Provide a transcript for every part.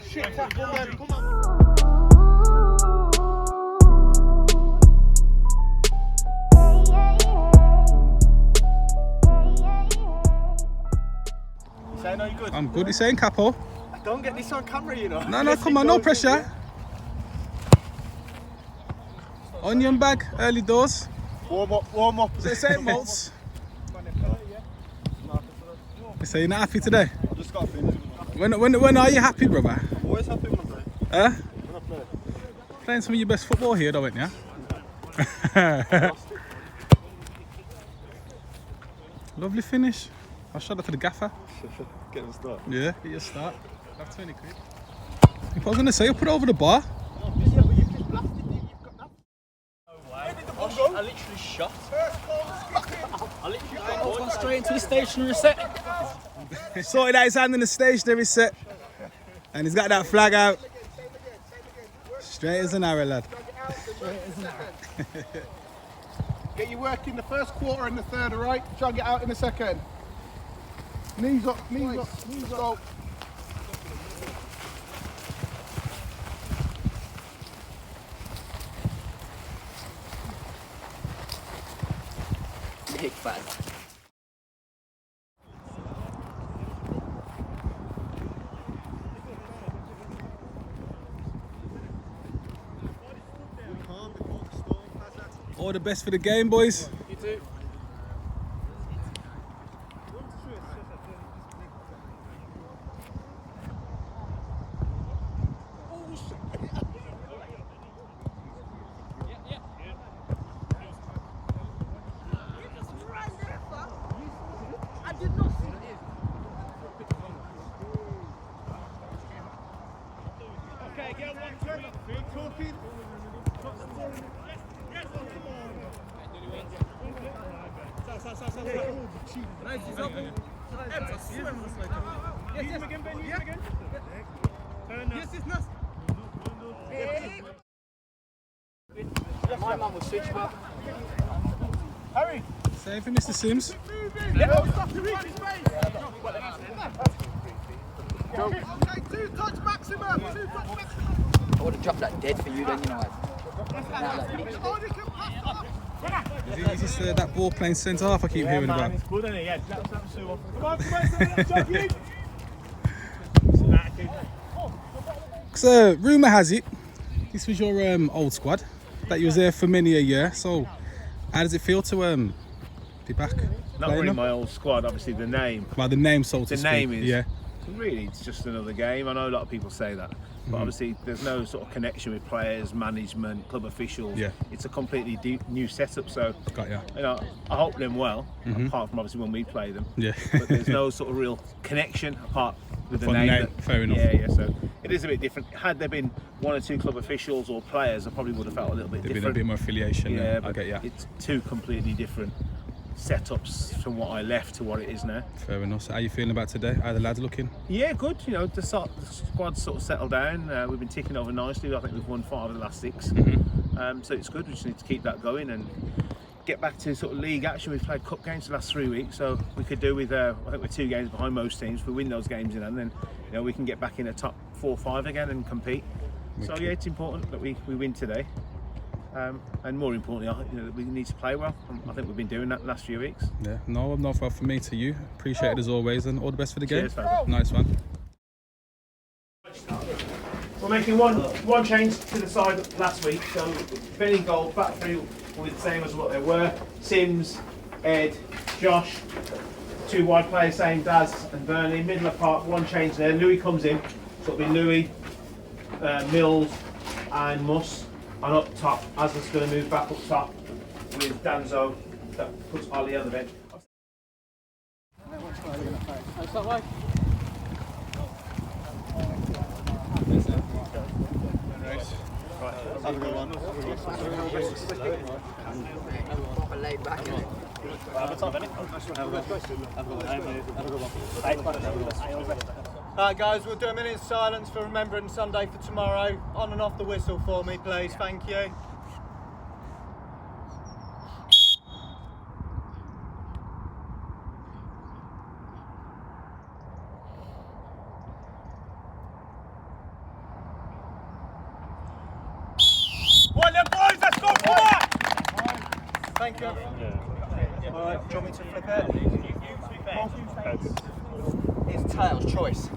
Shit, come on. Saying, are you good? I'm good. You saying, Capo? Don't get this on camera, you know. No, come on, no pressure. Onion bag, early doors. Warm up. Is it saying malts? You say you're not happy today? I just got finished. When are you happy, brother? I'm always happy when I play. Huh? When I play. Playing some of your best football here, though, ain't you? Lovely finish. I'll shout out to the gaffer. Get a start. Yeah, get your start. Have 20 quid. If I was going to say, I'll put it over the bar. Yeah, but you've just blasted it. You've got that. No way. I literally shot. I literally shot. Gone straight into the stationary set. Sorted out his hand in the stationary set. And he's got that flag out. Straight as an arrow, lad. Get your work in the first quarter and the third, alright? Try and get out in the second. Knees up, knees up. Big fan. All the best for the game, boys. You too. Okay, get one turn. Talking. My man was switch back. Harry! Save for Mr. Sims. Okay, 2 touch maximum! 2 touch maximum! I would have dropped that dead for you then, you know. Is this that ball playing centre half I keep hearing about? It's good, isn't it? Yeah, that's Sue. Come on, jogging! So, rumour has it, this was your old squad, that you was there for many a year. So, how does it feel to be back? Not really my old squad, obviously the name. Well, the name, so to speak. The name is. Yeah. Really, it's just another game. I know a lot of people say that, but obviously there's no sort of connection with players, management, club officials. Yeah. It's a completely new setup. So, Got ya. you know, I hope them well. Apart from obviously when we play them. Yeah. But there's no sort of real connection apart with the From the name. name, fair enough. Yeah. So it is a bit different. Had there been 1 or 2 club officials or players, I probably would have felt a little bit There'd different. been a bit more affiliation. Yeah, I but get ya. it's 2 completely different setups from what I left to what it is now. Fair enough. So how are you feeling about today? How are the lads looking? Yeah, good. You know, the squad's sort of settled down. We've been ticking over nicely. I think we've won 5 of the last 6. So it's good. We just need to keep that going and get back to sort of league action. We've played cup games the last 3 weeks, so we could do with I think we're 2 games behind most teams. If we win those games in, and then you know we can get back in the top 4 or 5 again and compete. So yeah, it's important that we win today. And more importantly, you know, that we need to play well. I think we've been doing that the last few weeks. Yeah, no from me to you. Appreciate it as always, and all the best for the game. Cheers, Fairfield. Nice one. We're making one change to the side last week, so Ben in goal, back 3 will be the same as what they were. Sims, Ed, Josh, 2 wide players, same Daz and Burnley. Middle of park, 1 change there. Louis comes in, so it'll be Louis, Mills and Muss. And up top, Aslan's going to move back up top with Danzo. That puts Ollie on the bench. Have a good one. Proper laid back, innit? Alright guys, we'll do a minute's silence for Remembrance Sunday for tomorrow. On and off the whistle for me please, thank you. Thank you. Alright, do you want me to flip it? It's tails, choice.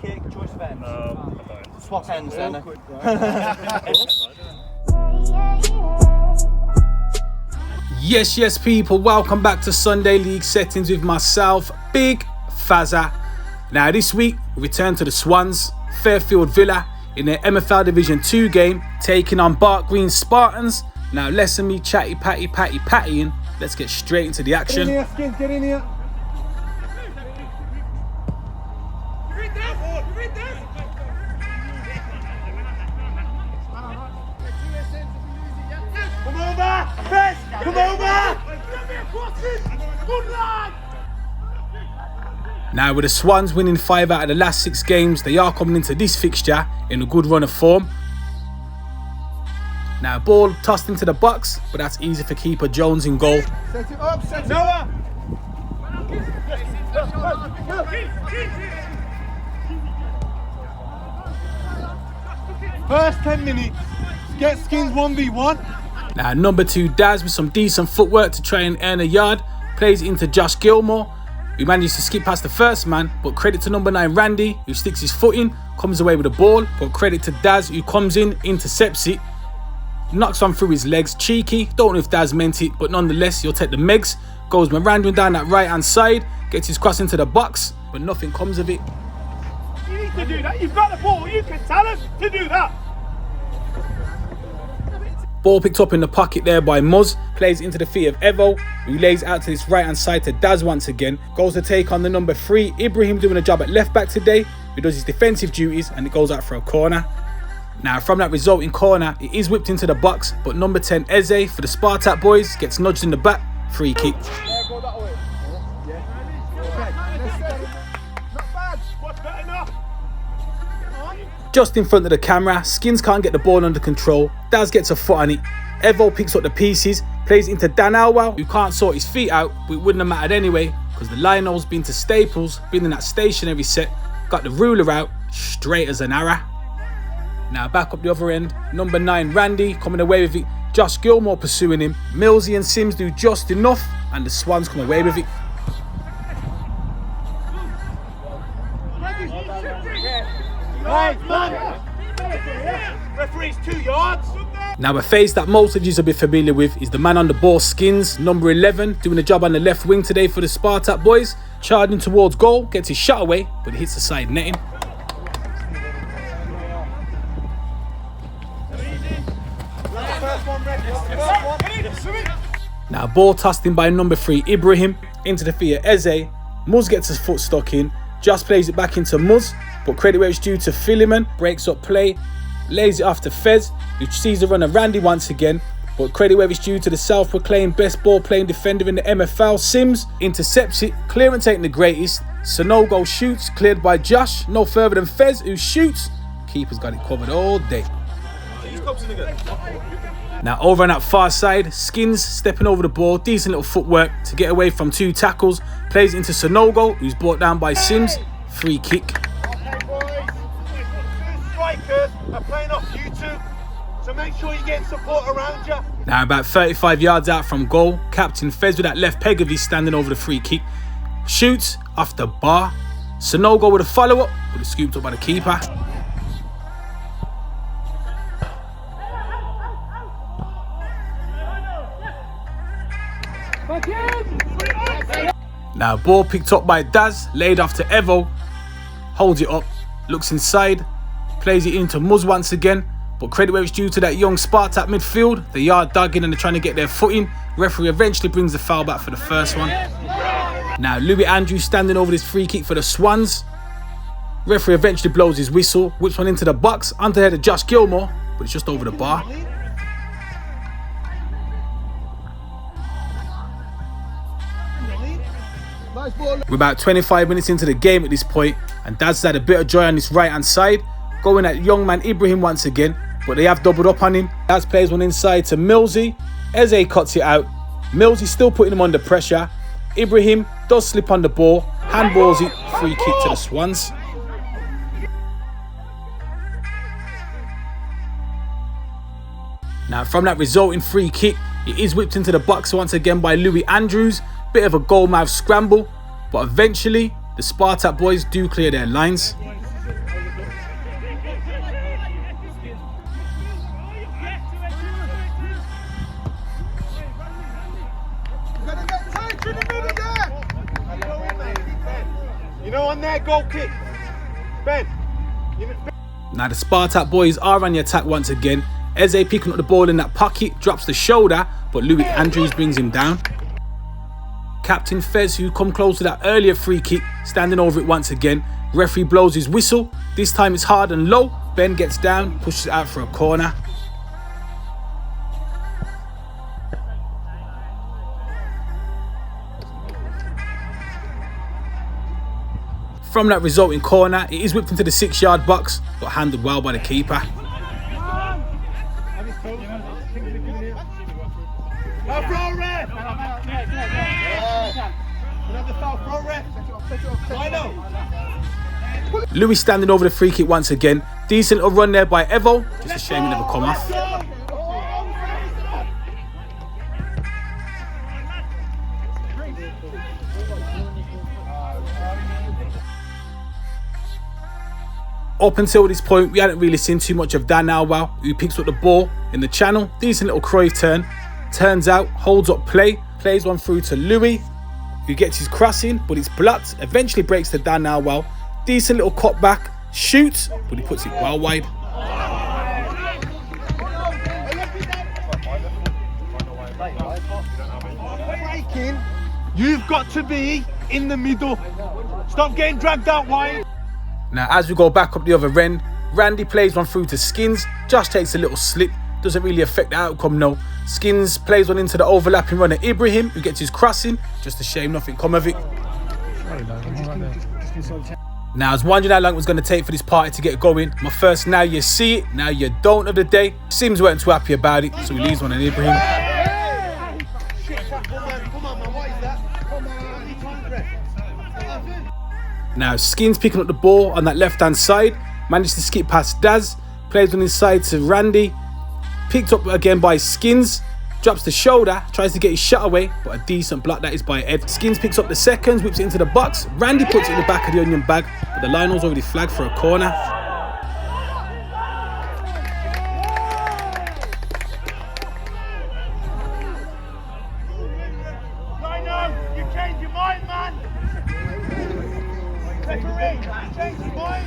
Kick, choice of ends. Swap ends then. Yes, people, welcome back to Sunday League Settings with myself, Big Fazza. Now this week, we return to the Swans, Fairfield Villa, in their MFL Division 2 game, taking on Barnt Green Spartans. Now less than me pattying, let's get straight into the action. Get in here, Skins, get in here. Come over! Chris! Come over! Good lad! Now with the Swans winning 5 out of the last 6 games, they are coming into this fixture in a good run of form. Now ball tossed into the box, but that's easy for keeper Jones in goal. Set it up, set it Noah! First 10 minutes, get Skins 1v1. Now number 2 Daz with some decent footwork to try and earn a yard, plays it into Josh Gilmore, who manages to skip past the first man, but credit to number 9 Randy, who sticks his foot in, comes away with the ball, but credit to Daz, who comes in, intercepts it, knocks one through his legs, cheeky, don't know if Daz meant it, but nonetheless he'll take the megs, goes meandering down that right hand side, gets his cross into the box, but nothing comes of it. You need to do that. You've got the ball. You can tell us to do that. Ball picked up in the pocket there by Muzz, plays into the feet of Evo, who lays out to this right hand side to Daz once again, goes to take on the number 3 Ibrahim, doing a job at left back today, who does his defensive duties, and it goes out for a corner. Now from that resulting corner, it is whipped into the box, but number 10 Eze for the Spartak boys gets nudged in the back, free kick. Go that way. Not bad. What's better enough? Just in front of the camera, Skins can't get the ball under control, Daz gets a foot on it, Evo picks up the pieces, plays into Dan Alwell, who can't sort his feet out, but it wouldn't have mattered anyway, because the Lionel's been to Staples, been in that stationary set, got the ruler out, straight as an arrow. Now back up the other end, number 9 Randy coming away with it, Josh Gilmore pursuing him, Millsy and Sims do just enough, and the Swans come away with it. Right, man. Referee's 2 yards. Now a face that most of you will be familiar with is the man on the ball, Skins, number 11, doing a job on the left wing today for the Spartak boys, charging towards goal, gets his shot away, but it hits the side netting. Now ball tossed in by number 3 Ibrahim into the feet of Eze, Muzz gets his foot stuck in, just plays it back into Muzz, but credit where it's due to Philemon, breaks up play, lays it off to Fez, who sees the run of Randy once again, but credit where it's due to the self-proclaimed best ball-playing defender in the MFL, Sims, intercepts it, clearance ain't the greatest, Sonogo shoots, cleared by Josh, no further than Fez, who shoots, keeper's got it covered all day. Now over on that far side, Skins stepping over the ball, decent little footwork to get away from 2 tackles, plays into Sonogo, who's brought down by Sims, free kick. Okay, boys. 2 strikers are playing off you 2, so make sure you get support around you. Now about 35 yards out from goal, Captain Fez with that left peg of his standing over the free kick, shoots off the bar, Sonogo with a follow-up, but it's scooped up by the keeper. Now ball picked up by Daz, laid off to Evo, holds it up, looks inside, plays it into Muzz once again, but credit where it's due to that young Spartak midfield, they are dogging and they're trying to get their footing. Referee eventually brings the foul back for the first one. Now Louis Andrews standing over this free kick for the Swans. Referee eventually blows his whistle, whips one into the box, onto the head of Josh Gilmore, but it's just over the bar. We're about 25 minutes into the game at this point, and Daz had a bit of joy on this right hand side, going at young man Ibrahim once again, but they have doubled up on him. Daz plays one inside to Millsy, Eze cuts it out, Millsy still putting him under pressure, Ibrahim does slip on the ball, handballs it, free kick to the Swans. Now from that resulting free kick, It is whipped into the box once again by Louis Andrews. Bit of a goal-mouth scramble, but eventually the Spartak boys do clear their lines. You know, on their goal kick, Ben. Now the Spartak boys are on the attack once again. Eze picking up the ball in that pocket, drops the shoulder, but Louis Andrews brings him down. Captain Fez, who come close to that earlier free kick, standing over it once again. Referee blows his whistle. This time it's hard and low. Ben gets down, pushes it out for a corner. From that resulting corner, it is whipped into the 6-yard box, but handled well by the keeper. Louis standing over the free kick once again. Decent little run there by Evo. Just a shame it never come off. Up until this point, we hadn't really seen too much of Dan Alwell, who picks up the ball in the channel. Decent little Cruyff turn. Turns out, holds up play, plays one through to Louis, who gets his crossing, but it's blocked. Eventually breaks to Dan Alwell. Decent little cut back, shoots, but he puts it well wide. Breaking, you've got to be in the middle. Stop getting dragged out wide. Now, as we go back up the other end, Randy plays one through to Skins. Josh takes a little slip. Doesn't really affect the outcome, no. Skins plays one into the overlapping runner Ibrahim, who gets his crossing. Just a shame nothing come of it. Now, I was wondering how long it was going to take for this party to get going. My first now you see it, now you don't of the day. Sims weren't too happy about it, so he leaves one on Ibrahim. Now, Skins picking up the ball on that left-hand side. Managed to skip past Daz. Plays one inside to Randy. Picked up again by Skins. Drops the shoulder. Tries to get his shot away. But a decent block that is by Ed. Skins picks up the seconds. Whips it into the box. Randy puts it in the back of the onion bag. But the line was already flagged for a corner. You changed your mind, man. Referee, you changed your mind.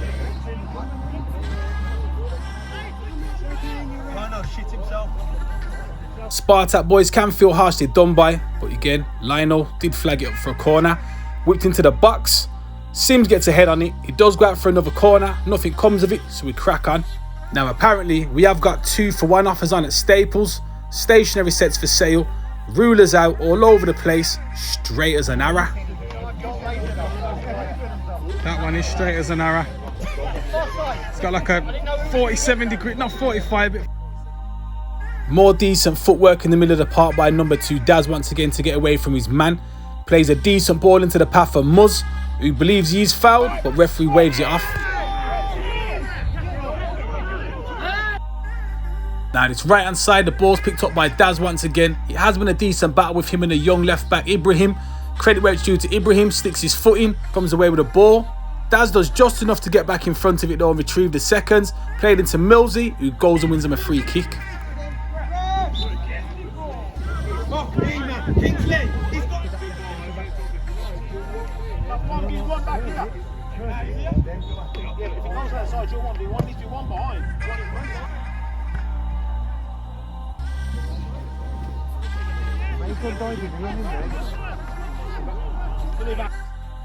Rhino shit himself. Spartak boys can feel harshly done by, but again, Lionel did flag it up for a corner. Whipped into the box. Sims gets a head on it. He does go out for another corner. Nothing comes of it, so we crack on. Now, apparently, we have got 2-for-1 offers on at Staples. Stationary sets for sale. Rulers out all over the place. Straight as an arrow. That one is straight as an arrow. It's got like a 47 degree, not 45. More decent footwork in the middle of the park by number 2 Daz once again to get away from his man. Plays a decent ball into the path of Muzz, who believes he's fouled, but referee waves it off. Now this right hand side, the ball's picked up by Daz once again. It has been a decent battle with him and the young left back Ibrahim. Credit where it's due to Ibrahim, sticks his foot in, comes away with the ball. Daz does just enough to get back in front of it though and retrieve the seconds. Played into Millsy, who goes and wins him a free kick.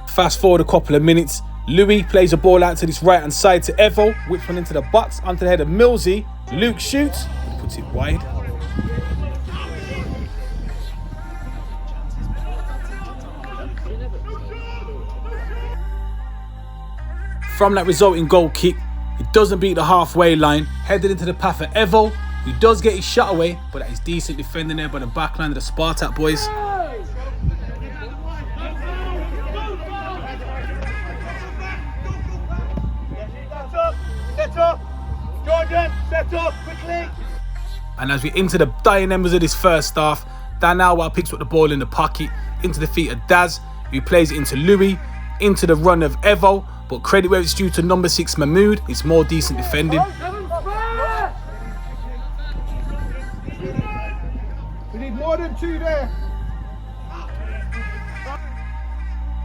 Fast forward a couple of minutes, Louis plays a ball out to this right hand side to Evo, whips one into the box onto the head of Millsy. Luke shoots and puts it wide. From that resulting goal kick, it doesn't beat the halfway line, headed into the path of Evo, who does get his shot away, but that is decent defending there by the backline of the Spartak boys. Set up, Jordan, set up, quickly. And as we enter the dying embers of this first half, Dan Alwell picks up the ball in the pocket into the feet of Daz, who plays it into Louis, into the run of Evo, but credit where it's due to number 6 Mahmood, it's more decent defending. We need more than 2 there.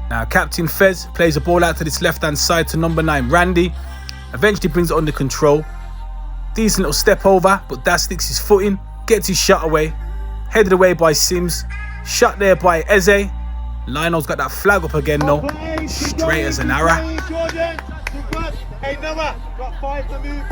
Now Captain Fez plays the ball out to this left hand side to number 9 Randy, eventually brings it under control. Decent little step over, but Daz sticks his foot in, gets his shot away, headed away by Sims, shot there by Eze. Lionel's got that flag up again though, straight as an arrow. Hey Noah, got 5 to move.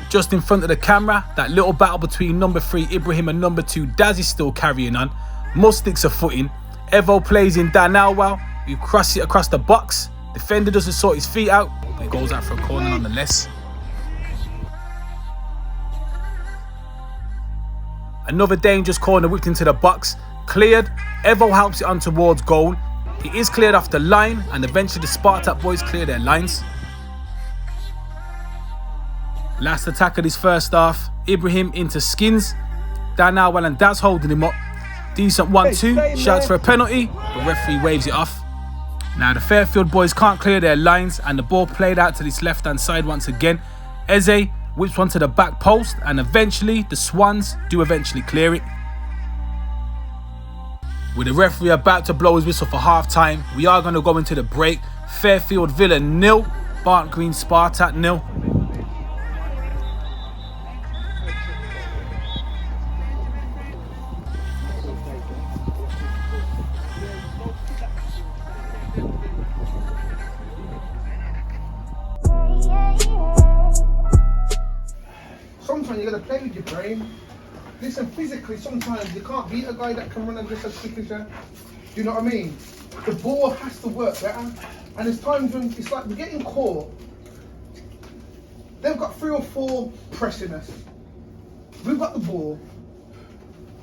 Just in front of the camera, that little battle between number 3 Ibrahim and number 2 Daz is still carrying on. Mus sticks a foot in. Evo plays in Dan Alwell, who crosses it across the box. Defender doesn't sort his feet out, but he goes out for a corner nonetheless. Another dangerous corner whipped into the box. Cleared. Evo helps it on towards goal. He is cleared off the line, and eventually the Spartak boys clear their lines. Last attack of this first half, Ibrahim into Skins. Dan Alwell and Daz holding him up. Decent 1-2, shouts for a penalty, but referee waves it off. Now the Fairfield boys can't clear their lines, and the ball played out to this left hand side once again. Eze whips one to the back post, and eventually the Swans do eventually clear it. With the referee about to blow his whistle for half time, we are going to go into the break. Fairfield Villa 0, Barnt Green Spartak 0. Sometimes you gotta play with your brain. Listen, physically, sometimes you can't beat a guy that can run and just as quick as you. Do you know what I mean? The ball has to work better. And there's times when it's like we're getting caught. They've got 3 or 4 pressing us. We've got the ball.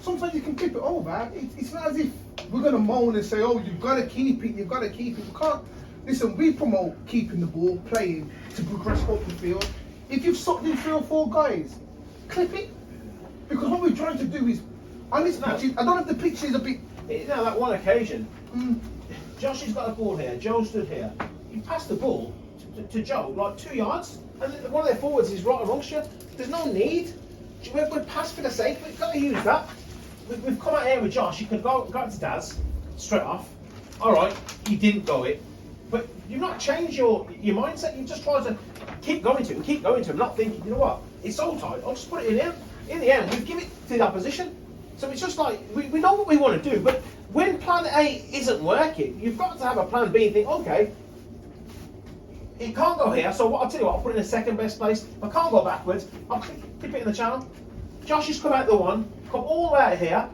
Sometimes you can flip it over. It's not as if we're gonna moan and say, oh, you've gotta keep it, you've gotta keep it. We can't. Listen, we promote keeping the ball, playing to progress up the field. If you've sucked in 3 or 4 guys, clip it. Because what we're trying to do is, on this pitch, I don't know if the pitch is a bit... You know, that one occasion, Josh has got a ball here, Joe stood here. You pass the ball to Joe, like 2 yards, and one of their forwards is right amongst you. There's no need. We've passed for the sake, we've got to use that. We've come out here with Josh, you could go to Daz, straight off. Alright, you didn't go it. But you've not changed your mindset, you've just tried to keep going to him, not thinking, you know what, it's so tight, I'll just put it in here. In the end, we give it to the opposition. So it's just like, we know what we want to do, but when plan A isn't working, you've got to have a plan B and think, okay, it can't go here, so I'll tell you what, I'll put it in the second best place. If I can't go backwards, I'll clip it in the channel. Josh has come out the one, come all the way out here,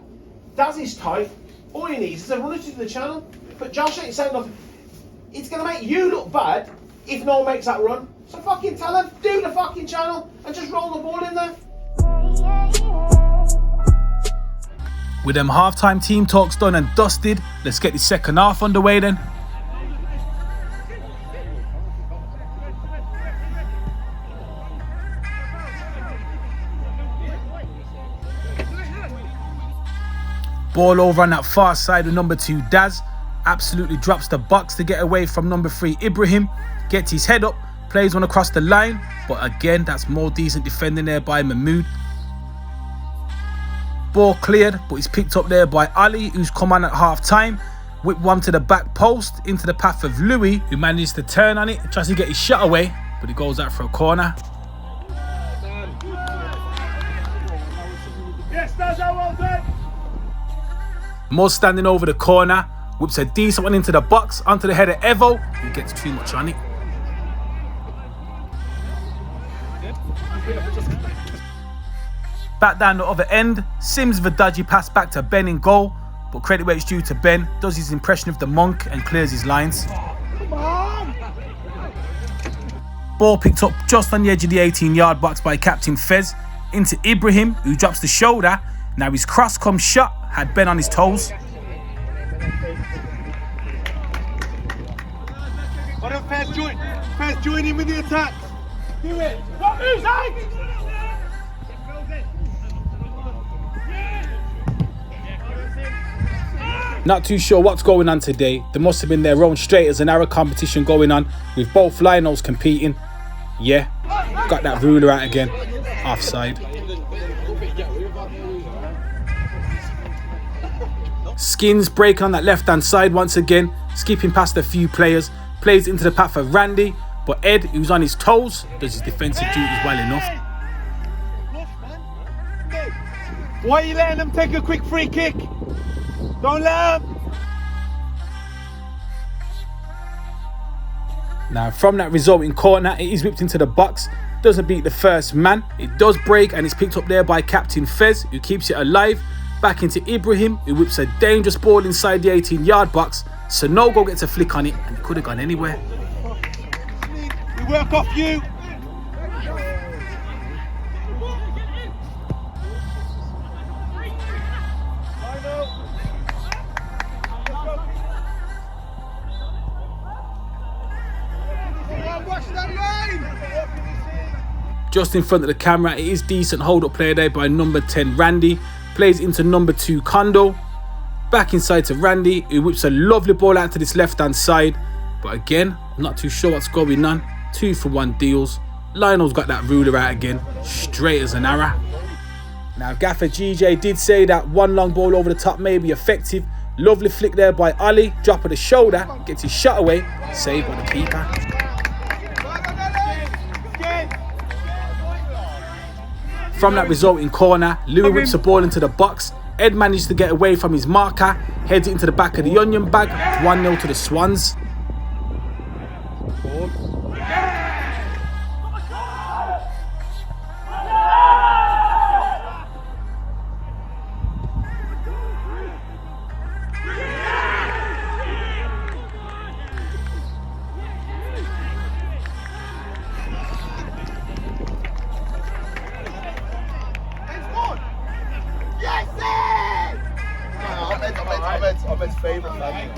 Daz is tight, all he needs is a runner to the channel, but Josh ain't saying nothing. It's going to make you look bad if no one makes that run. So fucking tell him, do the fucking channel and just roll the ball in there. With them half-time team talks done and dusted, let's get the second half underway then. Ball over on that far side with number 2 Daz. Absolutely drops the box to get away from number 3 Ibrahim. Gets his head up, plays one across the line, but again that's more decent defending there by Mahmood. Ball cleared, but he's picked up there by Ali, who's come on at half time. Whip one to the back post into the path of Louis, who manages to turn on it, tries to get his shot away, but he goes out for a corner. Yes, that's how well done. Moz standing over the corner, whips a decent one into the box, onto the head of Evo, who gets too much on it. Back down the other end, Sims with a dodgy pass back to Ben in goal, but credit where it's due to Ben, does his impression of the monk and clears his lines. Ball picked up just on the edge of the 18-yard box by Captain Fez, into Ibrahim, who drops the shoulder. Now his cross come shot, had Ben on his toes. Why don't Fez join? Fez, join in with the attacks. Do it. What moves, Not too sure what's going on today. There must have been their own straight as an arrow competition going on with both linos competing. Yeah, got that ruler out again. Offside. Skins breaking on that left hand side once again, skipping past a few players, plays into the path for Randy, but Ed, who's on his toes, does his defensive duties well enough. Why are you letting them take a quick free kick? Don't let them. Now from that resulting corner, it is whipped into the box, doesn't beat the first man, it does break and it's picked up there by Captain Fez, who keeps it alive. Back into Ibrahim, who whips a dangerous ball inside the 18-yard box. Sonogo gets a flick on it, and it could have gone anywhere. We work off you. Just in front of the camera, it is decent hold-up play there by number 10, Randy. Plays into number 2, Kondo. Back inside to Randy, who whips a lovely ball out to this left-hand side. But again, I'm not too sure what's going on. 2-for-1 deals. Lionel's got that ruler out again, straight as an arrow. Now, Gaffer GJ did say that one long ball over the top may be effective. Lovely flick there by Ali. Drop of the shoulder, gets his shot away. Saved by the keeper. From that resulting corner, Louis whips the ball into the box. Ed manages to get away from his marker, heads it into the back of the onion bag. 1-0 to the Swans. Ahmed's favourite fan.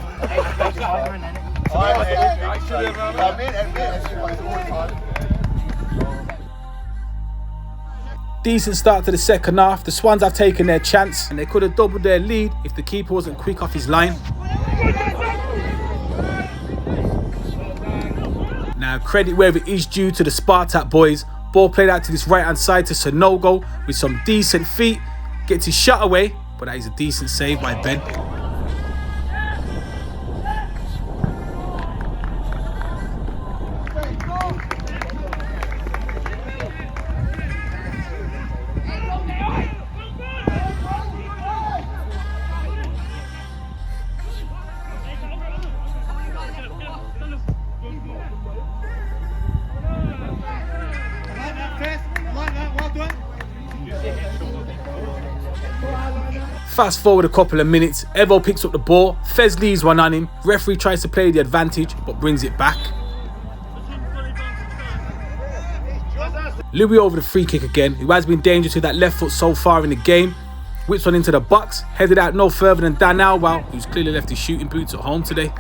Decent start to the second half. The Swans have taken their chance and they could have doubled their lead if the keeper wasn't quick off his line. Now, credit where it is due to the Spartak boys. Ball played out to this right hand side to Sonogo with some decent feet. Gets his shot away, but that is a decent save by Ben. Fast forward a couple of minutes, Evo picks up the ball, Fez leaves one on him, referee tries to play the advantage but brings it back. Louis over the free kick again, who has been dangerous with that left foot so far in the game. Whips one into the box, headed out no further than Dan Alwell, who's clearly left his shooting boots at home today.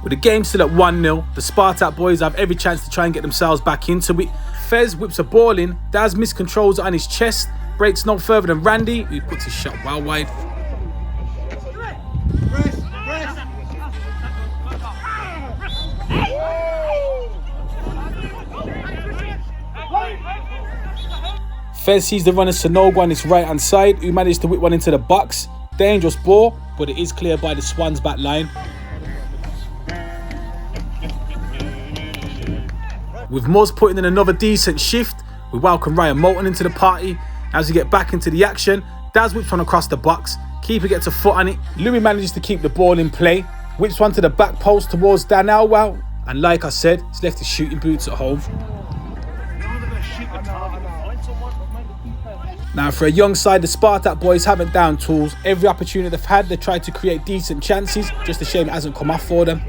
With the game still at 1-0, the Spartak boys have every chance to try and get themselves back into it. Fez whips a ball in, Daz miscontrols it on his chest, breaks no further than Randy, who puts his shot well wide. Fez sees the runner Sonogo on his right hand side, who managed to whip one into the box. Dangerous ball, but it is cleared by the Swans back line. With Muzz putting in another decent shift, we welcome Ryan Moulton into the party. As we get back into the action, Daz whips one across the box, keeper gets a foot on it, Louis manages to keep the ball in play, whips one to the back post towards Dan Alwell, and like I said, he's left his shooting boots at home. Now for a young side, the Spartak boys haven't down tools. Every opportunity they've had, they've tried to create decent chances, just a shame it hasn't come off for them.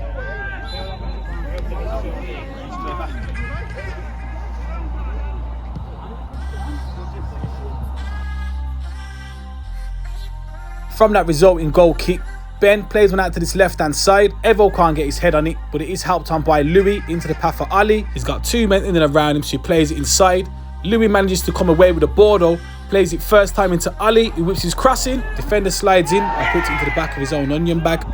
From that resulting goal kick, Ben plays one out to this left-hand side. Evo can't get his head on it, but it is helped on by Louis into the path for Ali. He's got 2 men in and around him, so he plays it inside. Louis manages to come away with the ball though, plays it first time into Ali, who whips his crossing. Defender slides in and puts it into the back of his own onion bag.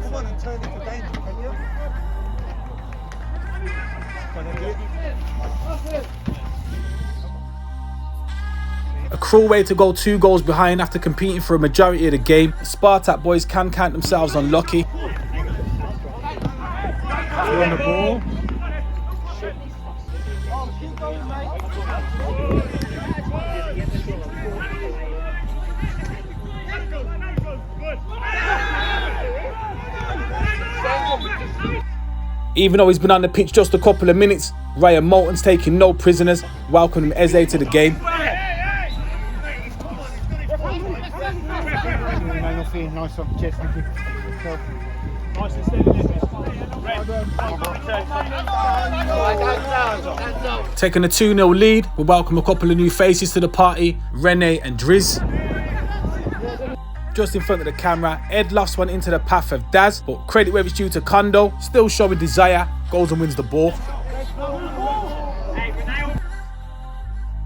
Come on and turn it for danger, can you? A cruel way to go 2 goals behind after competing for a majority of the game. The Spartak boys can count themselves unlucky. On the ball. Even though he's been on the pitch just a couple of minutes, Ryan Moulton's taking no prisoners, welcoming Eze to the game. Taking a 2-0 lead, we welcome a couple of new faces to the party, Rene and Driz. Just in front of the camera, Ed lofts one into the path of Daz, but credit where it's due to Kondo, still showing desire, goes and wins the ball.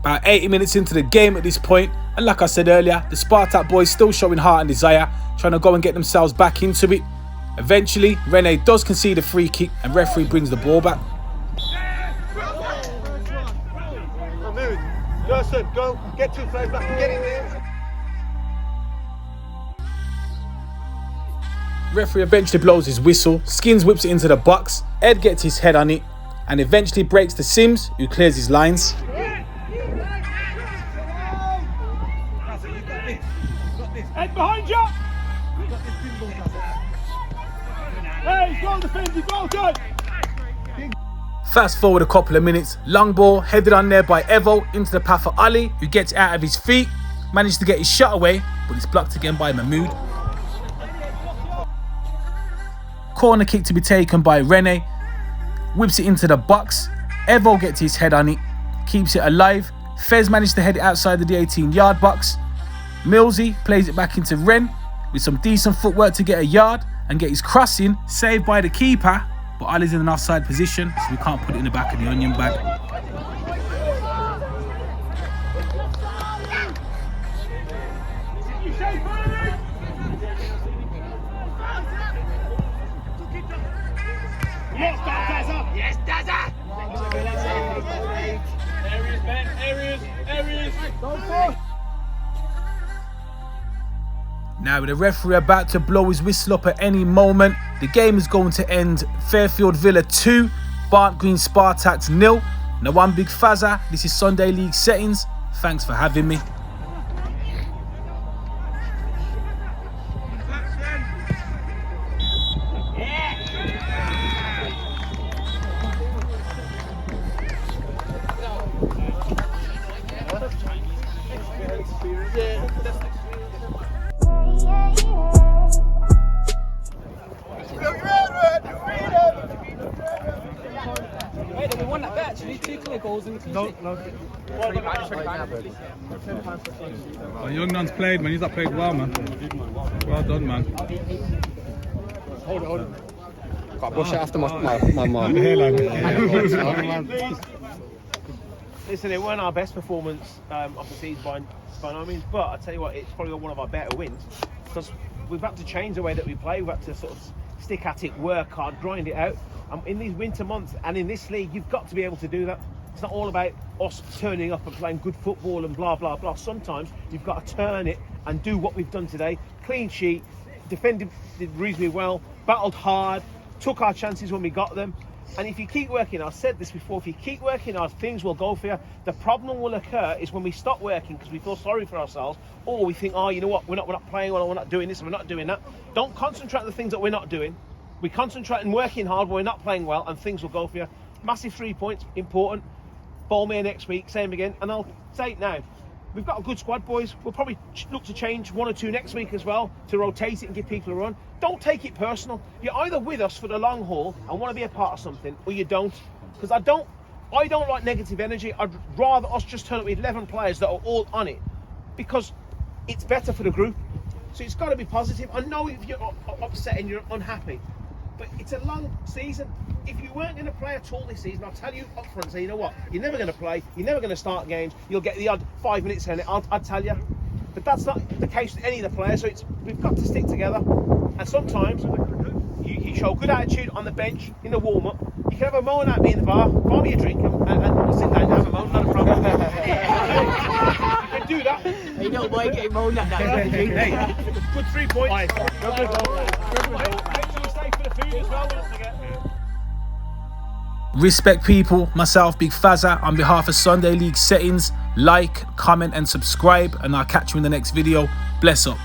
About 80 minutes into the game at this point, and like I said earlier, the Spartak boys still showing heart and desire, trying to go and get themselves back into it. Eventually, Rene does concede a free kick and referee brings the ball back. Gerson, go, get 2 players back and get in there. Referee eventually blows his whistle, Skins whips it into the box, Ed gets his head on it, and eventually breaks to Sims, who clears his lines. Ed, behind you! Hey, go defend, go, go! Fast forward a couple of minutes, long ball headed on there by Evo into the path for Ali, who gets out of his feet, managed to get his shot away, but it's blocked again by Mahmood. Corner kick to be taken by Rene, whips it into the box, Evo gets his head on it, keeps it alive, Fez managed to head it outside the 18-yard box, Millsy plays it back into Ren with some decent footwork to get a yard and get his crossing saved by the keeper, but Ali's in an offside position, so we can't put it in the back of the onion bag. Yes, Daza! Areas, Ben, areas! Now with the referee about to blow his whistle up at any moment, the game is going to end Fairfield Villa 2, Barnt Green Spartak 0. Now I'm Big Fazza, this is Sunday League Settings, thanks for having me. We won that bet actually, 2 clear goals and 2 Young man's played, man. He's not played well, man. Well done, man. Hold on. Got to brush it after my mum. Listen, it weren't our best performance of the season by no means, but I tell you what, it's probably one of our better wins because we've had to change the way that we play. We've had to sort of stick at it, work hard, grind it out. In these winter months and in this league, you've got to be able to do that. It's not all about us turning up and playing good football and blah, blah, blah. Sometimes you've got to turn it and do what we've done today. Clean sheet, defended reasonably well, battled hard, took our chances when we got them. And if you keep working, I've said this before, if you keep working hard, things will go for you. The problem will occur is when we stop working because we feel sorry for ourselves, or we think, oh, you know what, we're not playing well, or we're not doing this, and we're not doing that. Don't concentrate on the things that we're not doing. We concentrate and working hard when we're not playing well, and things will go for you. Massive 3 points, important. Ballmere next week, same again. And I'll say it now, we've got a good squad, boys. We'll probably look to change 1 or 2 next week as well to rotate it and give people a run. Don't take it personal. You're either with us for the long haul and want to be a part of something, or you don't. Because I don't like negative energy. I'd rather us just turn up with 11 players that are all on it, because it's better for the group. So it's got to be positive. I know if you're upset and you're unhappy, but it's a long season. If you weren't going to play at all this season, I'll tell you up front, say, you know what, you're never going to play, you're never going to start games, you'll get the odd 5 minutes in it, I'll tell you. But that's not the case with any of the players, so we've got to stick together. And sometimes you show good attitude on the bench, in the warm-up. You can have a moan at me in the bar, buy me a drink, and sit down and have a moan, not a problem. You can do that. You don't mind getting moaned at that. Hey, good 3 points. Make sure you stay for the food as well, don't forget. Respect people, myself, Big Fazza, on behalf of Sunday League Settings. Like, comment and subscribe, and I'll catch you in the next video. Bless up.